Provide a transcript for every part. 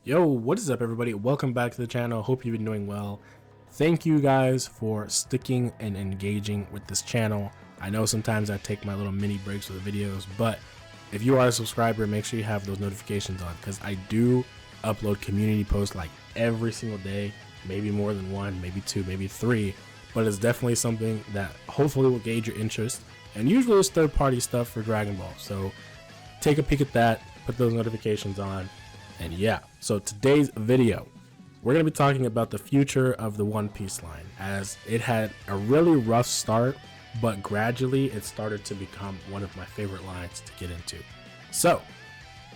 Yo, what is up everybody? Welcome back to the channel. Hope you've been doing well. Thank you guys for sticking and engaging with this channel. I know sometimes I take my little mini breaks with the videos, but if you are a subscriber, make sure you have those notifications on because I do upload community posts like every single day, maybe more than one, maybe two, maybe three, but it's definitely something that hopefully will gauge your interest, and usually it's third-party stuff for Dragon Ball. So take a peek at that, put those notifications on. And yeah, so today's video, we're going to be talking about the future of the One Piece line, as it had a really rough start, but gradually it started to become one of my favorite lines to get into. So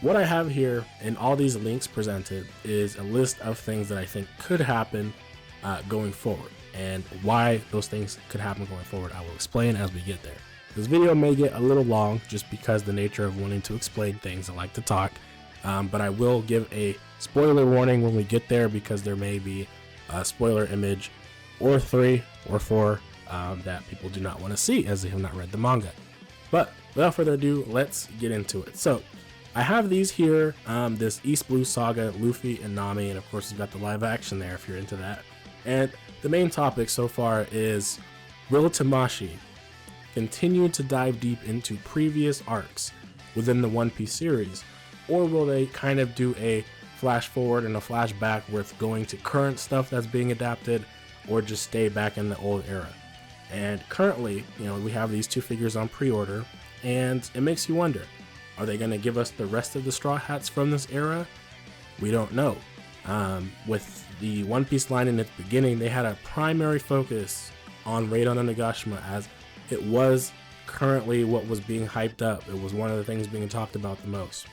what I have here in all these links presented is a list of things that I think could happen going forward, and why those things could happen going forward I will explain as we get there. This video may get a little long just because the nature of wanting to explain things. I like to talk. But I will give a spoiler warning when we get there, because there may be a spoiler image or 3 or 4 that people do not want to see as they have not read the manga. But without further ado, let's get into it. So I have these here, this East Blue Saga, Luffy and Nami, and of course you've got the live action there if you're into that. And the main topic so far is, will Tamashii continue to dive deep into previous arcs within the One Piece series? Or will they kind of do a flash forward and a flashback with going to current stuff that's being adapted, or just stay back in the old era? And currently, you know, we have these 2 figures on pre-order, and it makes you wonder, are they going to give us the rest of the Straw Hats from this era? We don't know. With the One Piece line in its beginning, they had a primary focus on Raid on Onigashima, as it was currently what was being hyped up. It was one of the things being talked about the most.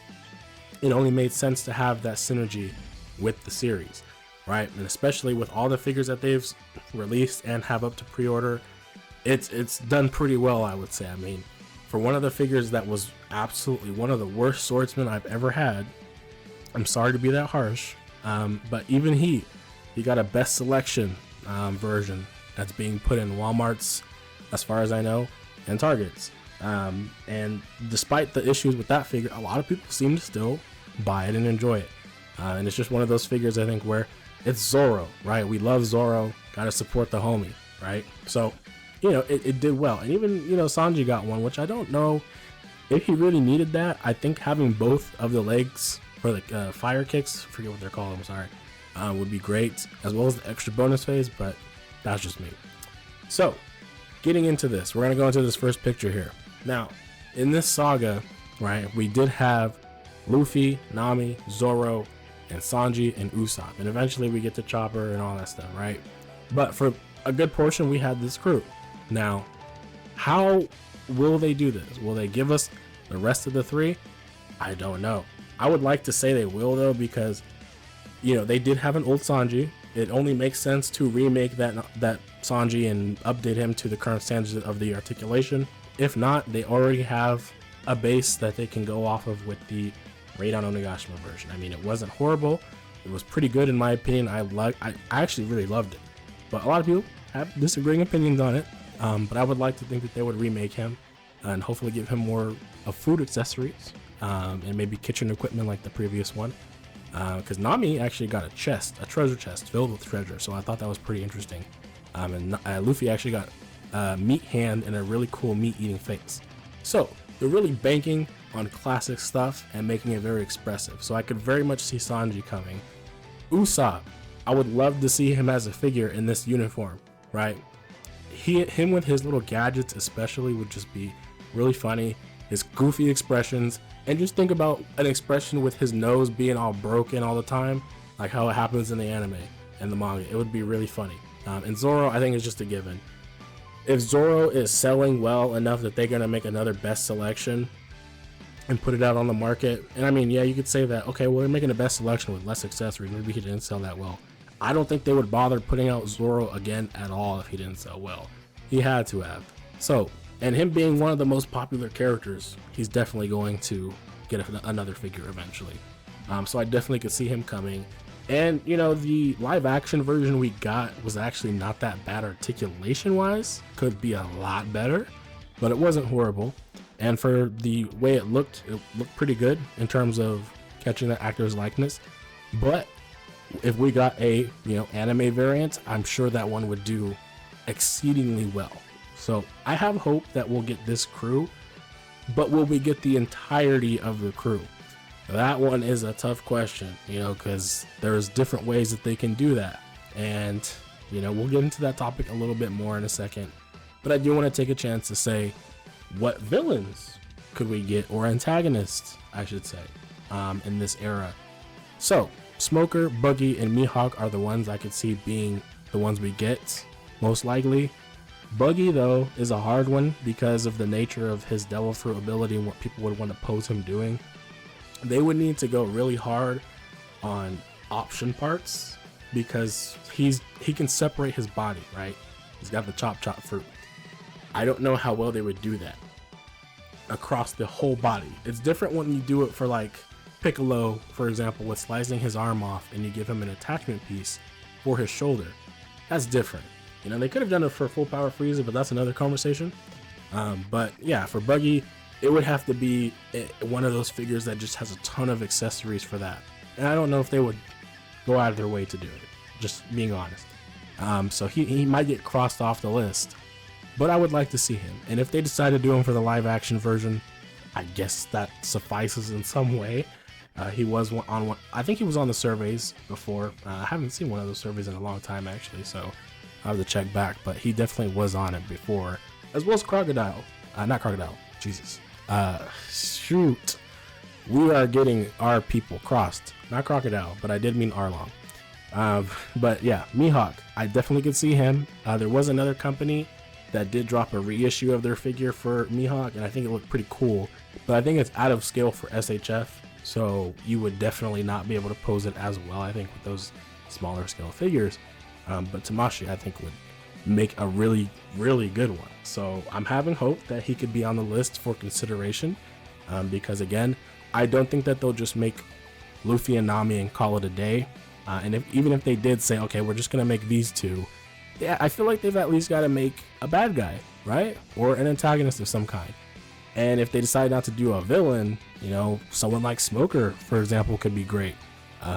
It only made sense to have that synergy with the series, right? And especially with all the figures that they've released and have up to pre-order, it's done pretty well, I would say. I mean, for one of the figures that was absolutely one of the worst swordsmen I've ever had, I'm sorry to be that harsh, but even he got a best selection version that's being put in Walmarts, as far as I know, and Targets. And despite the issues with that figure, a lot of people seem to still buy it and enjoy it. And it's just one of those figures, I think, where it's Zoro, right? We love Zoro, gotta support the homie, right? So, you know, it did well. And even, you know, Sanji got one, which I don't know if he really needed that. I think having both of the legs for the fire kicks, I forget what they're called, I'm sorry, would be great, as well as the extra bonus phase, but that's just me. So, getting into this, we're gonna go into this first picture here. Now, in this saga, right, we did have Luffy, Nami, Zoro, and Sanji and Usopp, and eventually we get to Chopper and all that stuff, right? But for a good portion, we had this crew. Now, how will they do this? Will they give us the rest of the 3? I don't know. I would like to say they will, though, because, you know, they did have an old Sanji. It only makes sense to remake that Sanji and update him to the current standards of the articulation. If not, they already have a base that they can go off of with the Raid on Onigashima version. I mean, it wasn't horrible. It was pretty good in my opinion. I actually really loved it. But a lot of people have disagreeing opinions on it. But I would like to think that they would remake him and hopefully give him more of food accessories and maybe kitchen equipment like the previous one. Because Nami actually got a treasure chest filled with treasure. So I thought that was pretty interesting. And Luffy actually got a meat hand and a really cool meat eating face. So they're really banking on classic stuff and making it very expressive. So I could very much see Sanji coming. Usopp, I would love to see him as a figure in this uniform, right? Him with his little gadgets especially would just be really funny. His goofy expressions, and just think about an expression with his nose being all broken all the time, like how it happens in the anime and the manga. It would be really funny. And Zoro, I think, is just a given. If Zoro is selling well enough that they're going to make another best selection and put it out on the market, and I mean, yeah, you could say that, okay, well, they're making a best selection with less accessories, maybe he didn't sell that well. I don't think they would bother putting out Zoro again at all if he didn't sell well. He had to have. So, and him being one of the most popular characters, he's definitely going to get another figure eventually. So I definitely could see him coming. And, you know, the live action version we got was actually not that bad articulation wise. Could be a lot better, but it wasn't horrible. And for the way it looked pretty good in terms of catching the actor's likeness. But if we got a anime variant, I'm sure that one would do exceedingly well. So I have hope that we'll get this crew, but will we get the entirety of the crew? That one is a tough question, because there's different ways that they can do that. And, we'll get into that topic a little bit more in a second. But I do want to take a chance to say, what villains could we get, or antagonists, I should say, in this era? So, Smoker, Buggy, and Mihawk are the ones I could see being the ones we get, most likely. Buggy, though, is a hard one because of the nature of his Devil Fruit ability and what people would want to pose him doing. They would need to go really hard on option parts because he can separate his body, right? He's got the chop fruit. I don't know how well they would do that across the whole body. It's different when you do it for like Piccolo, for example, with slicing his arm off and you give him an attachment piece for his shoulder. That's different. They could have done it for full power Frieza, but that's another conversation. But yeah, for Buggy, it would have to be one of those figures that just has a ton of accessories for that. And I don't know if they would go out of their way to do it, just being honest. So he might get crossed off the list, but I would like to see him. And if they decide to do him for the live action version, I guess that suffices in some way. He was on one. I think he was on the surveys before. I haven't seen one of those surveys in a long time, actually, so I have to check back. But he definitely was on it before, as well as Crocodile. Not Crocodile. Jesus. Shoot. We are getting our people crossed. Not Crocodile, but I did mean Arlong. But yeah, Mihawk. I definitely could see him. There was another company that did drop a reissue of their figure for Mihawk, and I think it looked pretty cool. But I think it's out of scale for SHF. So you would definitely not be able to pose it as well, I think, with those smaller scale figures. But Tamashii, I think, would make a really, really good one. So I'm having hope that he could be on the list for consideration. Because again, I don't think that they'll just make Luffy and Nami and call it a day. And even if they did say, okay, we're just going to make these two, yeah, I feel like they've at least got to make a bad guy, right? Or an antagonist of some kind. And if they decide not to do a villain, someone like Smoker, for example, could be great.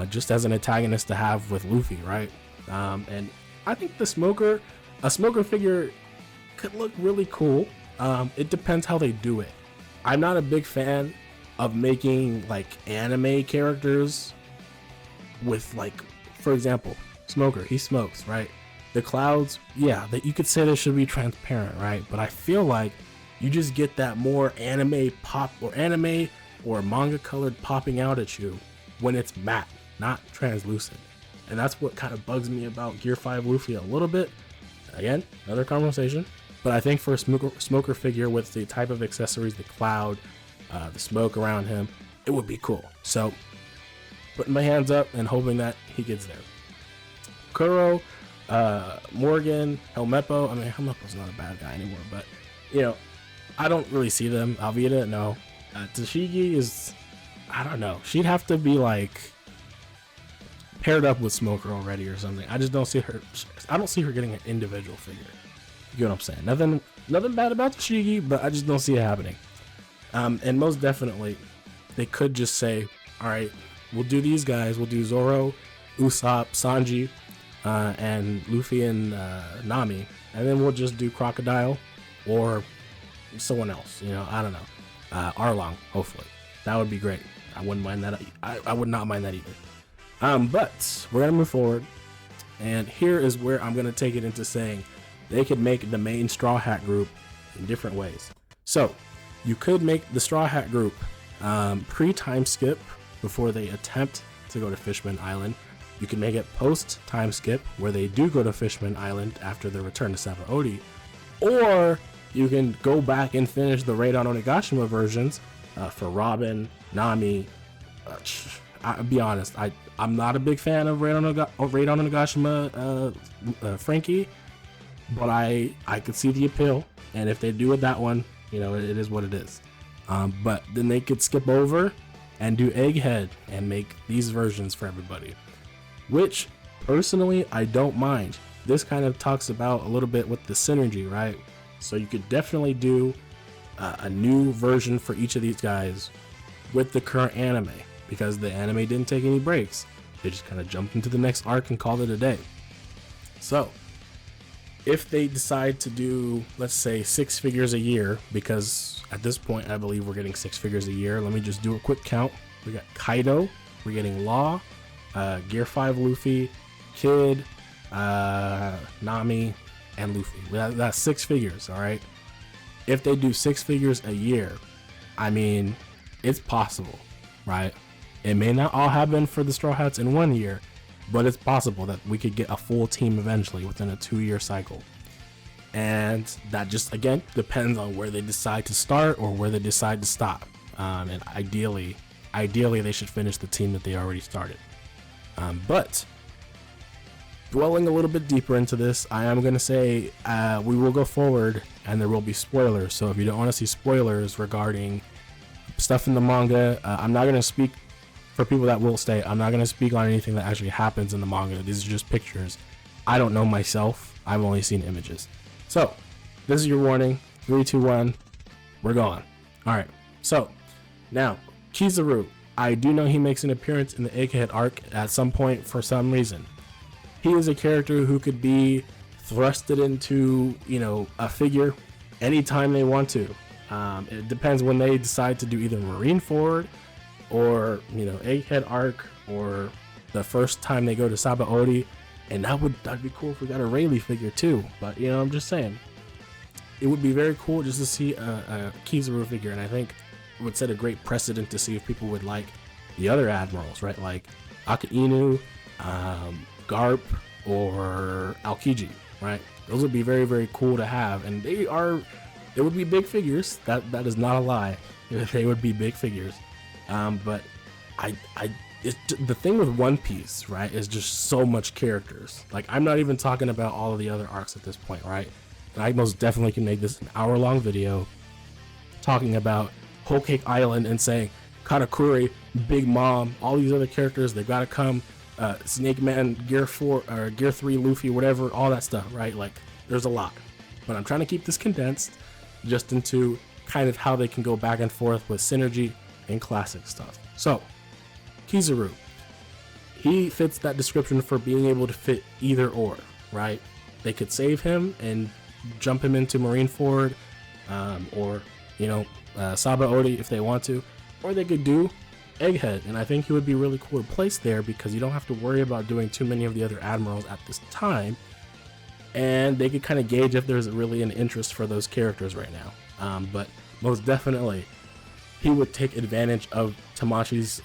Just as an antagonist to have with Luffy, right? And I think a Smoker figure could look really cool. It depends how they do it. I'm not a big fan of making like anime characters with, like, for example, Smoker, he smokes, right? The clouds, yeah, that you could say they should be transparent, right? But I feel like you just get that more anime pop or anime or manga colored popping out at you when it's matte, not translucent. And that's what kind of bugs me about Gear 5 Luffy a little bit. Again, another conversation. But I think for a Smoker figure with the type of accessories, the cloud, the smoke around him, it would be cool. So, putting my hands up and hoping that he gets there. Kuro, Morgan, Helmeppo. I mean, Helmeppo's not a bad guy anymore, but, I don't really see them. Alvida, no. Tashigi is, I don't know. She'd have to be, like, paired up with Smoker already or something. I just don't see her. I don't see her getting an individual figure. You get what I'm saying? Nothing bad about Tashigi, but I just don't see it happening. And most definitely, they could just say, all right, we'll do these guys. We'll do Zoro, Usopp, Sanji, and Luffy and Nami. And then we'll just do Crocodile or someone else. I don't know. Arlong, hopefully. That would be great. I wouldn't mind that. I would not mind that either. But we're going to move forward. And here is where I'm going to take it into saying they could make the main Straw Hat group in different ways. So you could make the Straw Hat group pre-time skip before they attempt to go to Fishman Island. You can make it post-time skip where they do go to Fishman Island after their return to Sabaody. Or you can go back and finish the Raid on Onigashima versions for Robin, Nami. I'll be honest, I'm not a big fan of Raid on Onigashima Frankie, but I could see the appeal, and if they do with that one, it is what it is. But then they could skip over and do Egghead and make these versions for everybody, which personally I don't mind. This kind of talks about a little bit with the synergy, right? So you could definitely do a new version for each of these guys with the current anime, because the anime didn't take any breaks. They just kind of jumped into the next arc and called it a day. So if they decide to do, let's say, 6 figures a year, because at this point I believe we're getting 6 figures a year. Let me just do a quick count. We got Kaido, we're getting Law, Gear 5 Luffy, Kid, Nami, and Luffy. That's 6 figures. All right, if they do 6 figures a year, I mean, it's possible, right? It may not all happen for the Straw Hats in 1 year, but it's possible that we could get a full team eventually within a 2-year cycle. And that just, again, depends on where they decide to start or where they decide to stop. And ideally they should finish the team that they already started. But dwelling a little bit deeper into this, I am going to say we will go forward and there will be spoilers. So if you don't want to see spoilers regarding stuff in the manga, I'm not going to speak for people that will stay. I'm not going to speak on anything that actually happens in the manga. These are just pictures. I don't know myself. I've only seen images. So this is your warning. 3, 2, 1. We're going. All right. So now Kizaru, I do know he makes an appearance in the Egghead arc at some point for some reason. He is a character who could be thrusted into, a figure anytime they want to. It depends when they decide to do either Marineford or, Egghead arc, or the first time they go to Sabaody. And that'd be cool if we got a Rayleigh figure too. But, I'm just saying, it would be very cool just to see a Kizaru figure. And I think it would set a great precedent to see if people would like the other admirals, right? Like Akainu, Garp, or Aokiji, right? Those would be very, very cool to have. And they would be big figures. That is not a lie. They would be big figures. But the thing with One Piece, right, is just so much characters. Like, I'm not even talking about all of the other arcs at this point, right? And I most definitely can make this an hour-long video talking about Whole Cake Island and saying Katakuri, Big Mom, all these other characters, they've got to come. Snake Man, Gear 4 or Gear 3 Luffy, whatever, all that stuff, right? Like, there's a lot. But I'm trying to keep this condensed just into kind of how they can go back and forth with synergy and classic stuff. So Kizaru, he fits that description for being able to fit either or, right? They could save him and jump him into Marineford, or Sabaody if they want to, or they could do Egghead, and I think he would be really cool to place there because you don't have to worry about doing too many of the other admirals at this time, and they could kind of gauge if there's really an interest for those characters right now. But most definitely he would take advantage of Tamachi's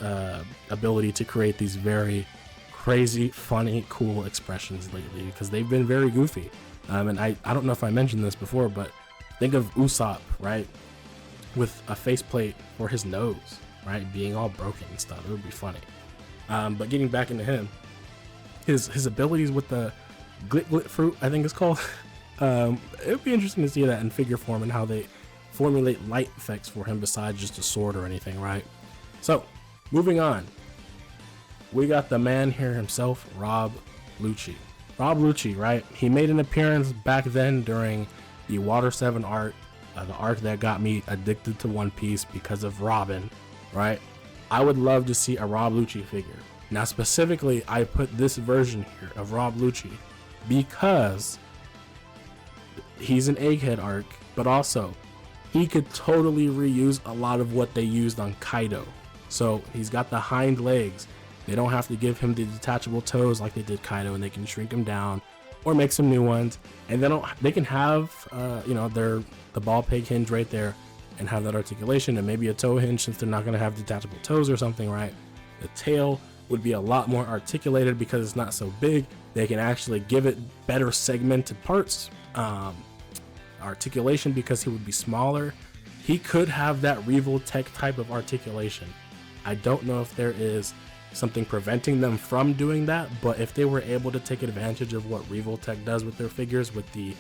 ability to create these very crazy, funny, cool expressions lately, because they've been very goofy. And I don't know if I mentioned this before, but think of Usopp, right, with a faceplate for his nose, right, being all broken and stuff. It would be funny. But getting back into him, his abilities with the glit fruit, I think it's called, it would be interesting to see that in figure form and how they formulate light effects for him besides just a sword or anything, right? So moving on, we got the man here himself, Rob Lucci. Rob Lucci, right? He made an appearance back then during the Water 7 arc, the arc that got me addicted to One Piece because of Robin, right? I would love to see a Rob Lucci figure. Now specifically, I put this version here of Rob Lucci because he's an Egghead arc, but also he could totally reuse a lot of what they used on Kaido. So he's got the hind legs. They don't have to give him the detachable toes like they did Kaido, and they can shrink him down or make some new ones. And they can have the ball peg hinge right there and have that articulation, and maybe a toe hinge since they're not going to have detachable toes or something, right? The tail would be a lot more articulated because it's not so big. They can actually give it better segmented parts, articulation, because he would be smaller. He could have that Reval Tech type of articulation. I don't know if there is something preventing them from doing that, but if they were able to take advantage of what Reval Tech does with their figures, with the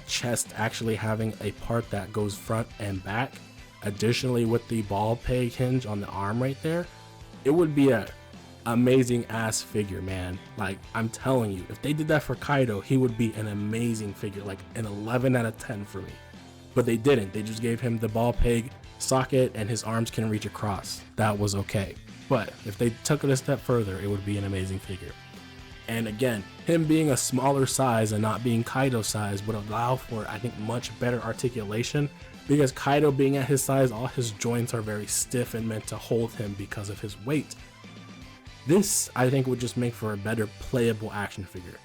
chest actually having a part that goes front and back, additionally with the ball peg hinge on the arm right there, it would be a amazing ass figure, man. Like, I'm telling you, if they did that for Kaido, he would be an amazing figure, like an 11 out of 10 for me. But they didn't. They just gave him the ball peg socket and his arms can reach across. That was okay. But if they took it a step further, it would be an amazing figure. And again, him being a smaller size and not being Kaido size would allow for, I think, much better articulation, because Kaido being at his size, all his joints are very stiff and meant to hold him because of his weight. This, I think, would just make for a better playable action figure.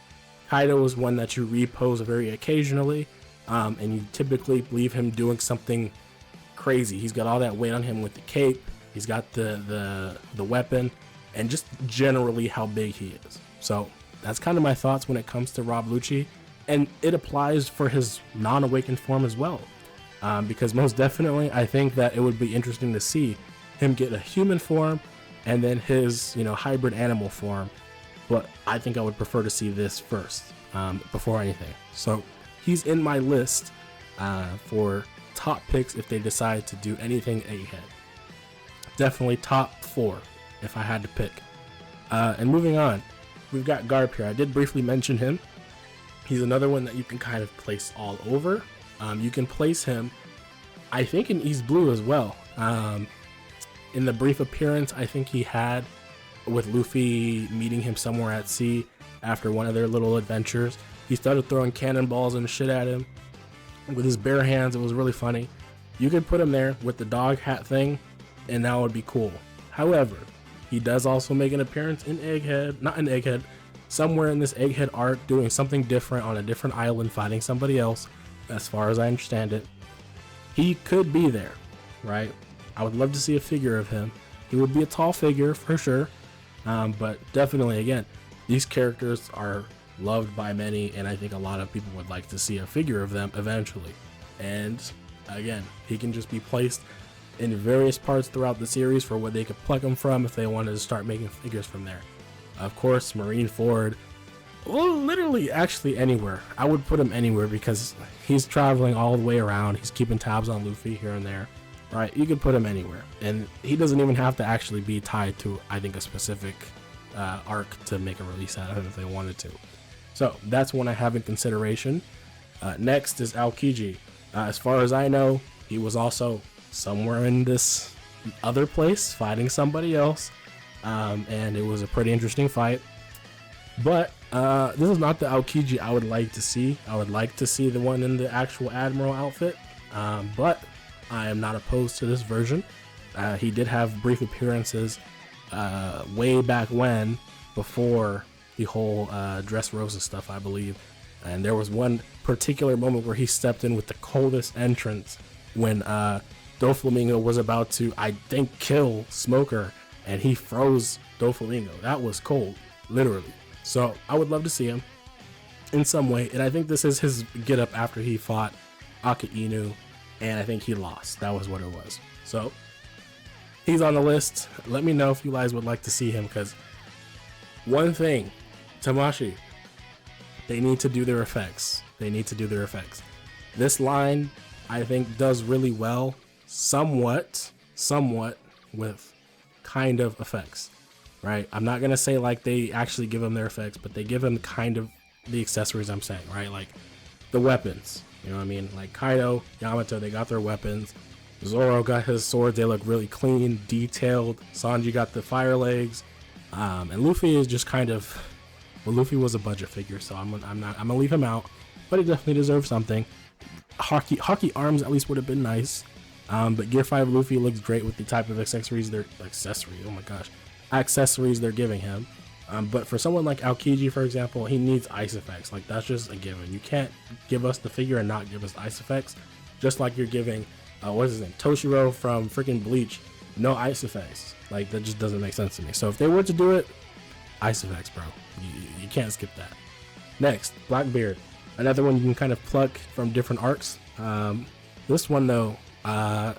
Kaido is one that you repose very occasionally, and you typically leave him doing something crazy. He's got all that weight on him with the cape, he's got the weapon, and just generally how big he is. So that's kind of my thoughts when it comes to Rob Lucci, and it applies for his non-awakened form as well, because most definitely I think that it would be interesting to see him get a human form and then his, you know, hybrid animal form, but I think I would prefer to see this first before anything. So he's in my list for top picks if they decide to do anything egghead. Definitely top 4 if I had to pick. And moving on, we've got Garp here. I did briefly mention him. He's another one that you can kind of place all over. You can place him, I think, in East Blue as well. In the brief appearance I think he had with Luffy meeting him somewhere at sea after one of their little adventures, he started throwing cannonballs and shit at him with his bare hands. It was really funny. You could put him there with the dog hat thing, and that would be cool. However, he does also make an appearance in Egghead, not in Egghead, somewhere in this Egghead arc, doing something different on a different island, fighting somebody else, as far as I understand it. He could be there, right? I would love to see a figure of him. He would be a tall figure for sure, but definitely, again, these characters are loved by many, and I think a lot of people would like to see a figure of them eventually. And again, he can just be placed in various parts throughout the series for where they could pluck him from if they wanted to start making figures from there. Of course, Marineford, well, literally actually anywhere. I would put him anywhere because he's traveling all the way around. He's keeping tabs on Luffy here and there, right? You could put him anywhere, and he doesn't even have to actually be tied to, I think, a specific arc to make a release out of him if they wanted to. So that's one I have in consideration. Next is Aokiji. As far as I know, he was also somewhere in this other place fighting somebody else, and it was a pretty interesting fight. But this is not the Aokiji I would like to see. I would like to see the one in the actual Admiral outfit, but I am not opposed to this version. He did have brief appearances way back when, before the whole Dressrosa stuff, I believe. And there was one particular moment where he stepped in with the coldest entrance when Doflamingo was about to, I think, kill Smoker, and he froze Doflamingo. That was cold, literally. So I would love to see him in some way, and I think this is his get up after he fought Aka Inu, and I think he lost. That was what it was. So he's on the list. Let me know if you guys would like to see him, because one thing, Tamashii, they need to do their effects. They need to do their effects. This line, I think, does really well, somewhat with kind of effects, right? I'm not gonna say like they actually give them their effects, but they give them kind of the accessories I'm saying, right? Like the weapons, you know what I mean? Like Kaido, Yamato, they got their weapons. Zoro got his swords, they look really clean, detailed. Sanji got the fire legs, and Luffy is just kind of, well, Luffy was a budget figure, so I'm gonna leave him out, but he definitely deserves something. Hockey arms at least would have been nice, but Gear 5 Luffy looks great with the type of accessories they're giving him. But for someone like Aokiji, for example, he needs ice effects. Like, that's just a given. You can't give us the figure and not give us ice effects, just like you're giving what's his name, Toshiro from freaking Bleach, no ice effects. Like, that just doesn't make sense to me. So if they were to do it, ice effects, bro. You can't skip that. Next, Blackbeard, another one you can kind of pluck from different arcs. This one though, I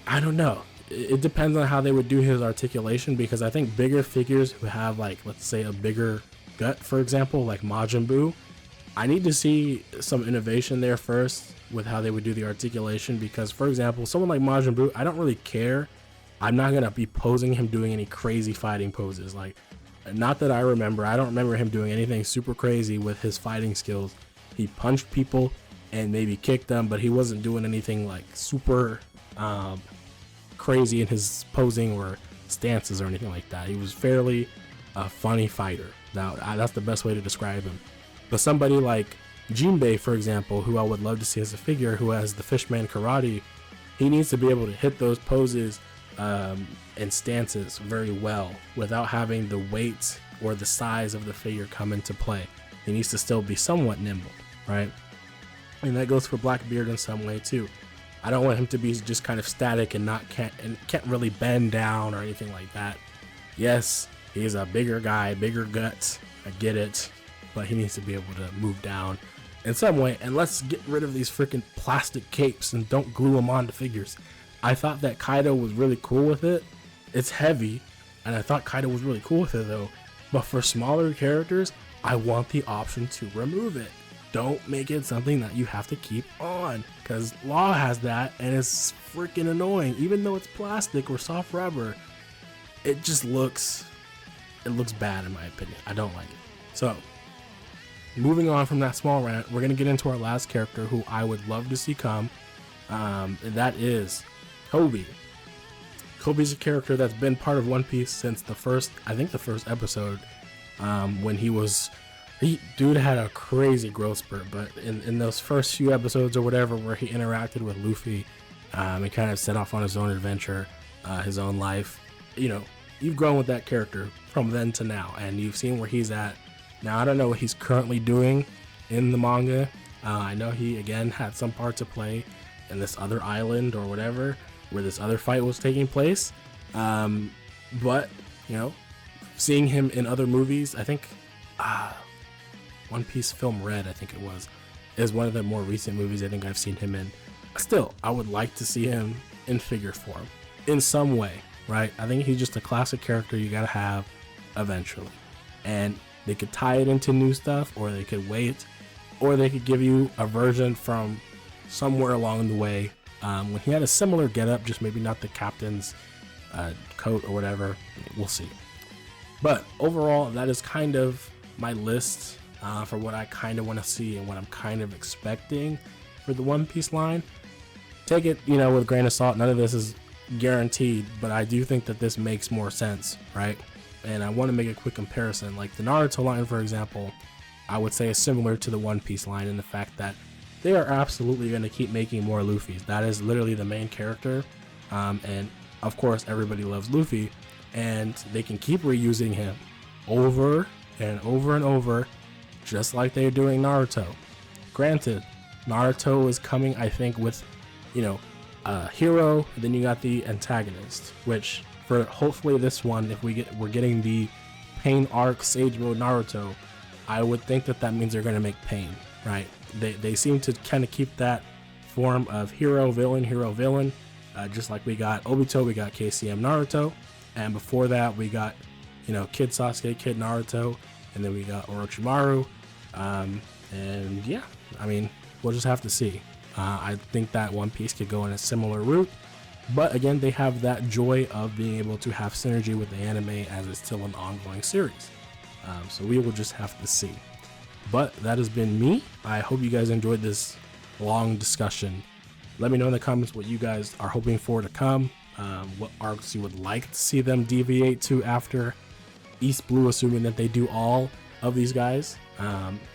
don't know. It depends on how they would do his articulation, because I think bigger figures who have, like, let's say a bigger gut, for example, like Majin Buu, I need to see some innovation there first with how they would do the articulation, because, for example, someone like Majin Buu, I don't really care. I'm not gonna be posing him doing any crazy fighting poses. Like, not that I remember. I don't remember him doing anything super crazy with his fighting skills. He punched people and maybe kicked them, but he wasn't doing anything like super crazy in his posing or stances or anything like that. He was fairly a funny fighter. Now that's the best way to describe him. But somebody like Jinbei, for example, who I would love to see as a figure, who has the Fishman karate, he needs to be able to hit those poses and stances very well without having the weight or the size of the figure come into play. He needs to still be somewhat nimble, right? And that goes for Blackbeard in some way too. I don't want him to be just kind of static and can't really bend down or anything like that. Yes, he's a bigger guy, bigger guts. I get it, but he needs to be able to move down in some way. And let's get rid of these freaking plastic capes and don't glue them onto figures. I thought that Kaido was really cool with it. It's heavy, and I thought Kaido was really cool with it though. But for smaller characters, I want the option to remove it. Don't make it something that you have to keep on, because Law has that and it's freaking annoying. Even though it's plastic or soft rubber, it just looks bad in my opinion. I don't like it. So moving on from that small rant, we're gonna get into our last character who I would love to see come, and that is Kobe. Kobe's a character that's been part of One Piece since the first episode, when dude had a crazy growth spurt. But in those first few episodes or whatever, where he interacted with Luffy, and kind of set off on his own adventure, his own life, you've grown with that character from then to now, and you've seen where he's at now. I don't know what he's currently doing in the manga. I know he again had some part to play in this other island or whatever, where this other fight was taking place. But seeing him in other movies, I think One Piece Film Red, I think it was, is one of the more recent movies I think I've seen him in. Still, I would like to see him in figure form in some way, right? I think he's just a classic character you gotta have eventually. And they could tie it into new stuff, or they could wait, or they could give you a version from somewhere along the way, when he had a similar getup, just maybe not the captain's coat or whatever. We'll see. But overall, that is kind of my list for what I kind of want to see and what I'm kind of expecting for the One Piece line. Take it, with a grain of salt. None of this is guaranteed, but I do think that this makes more sense, right? And I want to make a quick comparison. Like the Naruto line, for example, I would say is similar to the One Piece line in the fact that they are absolutely going to keep making more Luffys. That is literally the main character. And of course, everybody loves Luffy, and they can keep reusing him over and over and over, just like they're doing Naruto. Granted, Naruto is coming, I think, with, a hero, and then you got the antagonist, which for hopefully this one, if we're getting the Pain arc Sage Mode Naruto, I would think that means they're going to make Pain, right? They seem to kind of keep that form of hero villain, just like we got Obito, we got KCM Naruto, and before that we got Kid Sasuke, Kid Naruto, and then we got Orochimaru, and yeah, I mean, we'll just have to see. I think that One Piece could go in a similar route, but again, they have that joy of being able to have synergy with the anime as it's still an ongoing series, so we will just have to see. But that has been me. I hope you guys enjoyed this long discussion. Let me know in the comments what you guys are hoping for to come, what arcs you would like to see them deviate to after East Blue, assuming that they do all of these guys,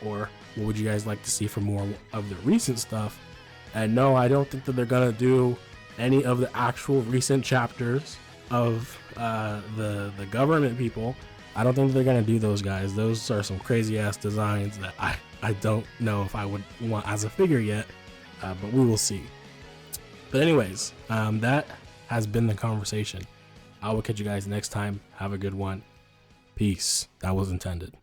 or what would you guys like to see for more of the recent stuff. And no, I don't think that they're gonna do any of the actual recent chapters of the government people. I don't think they're gonna do those guys. Those are some crazy ass designs that I don't know if I would want as a figure yet, but we will see. But anyways, that has been the conversation. I will catch you guys next time. Have a good one. Peace. That was intended.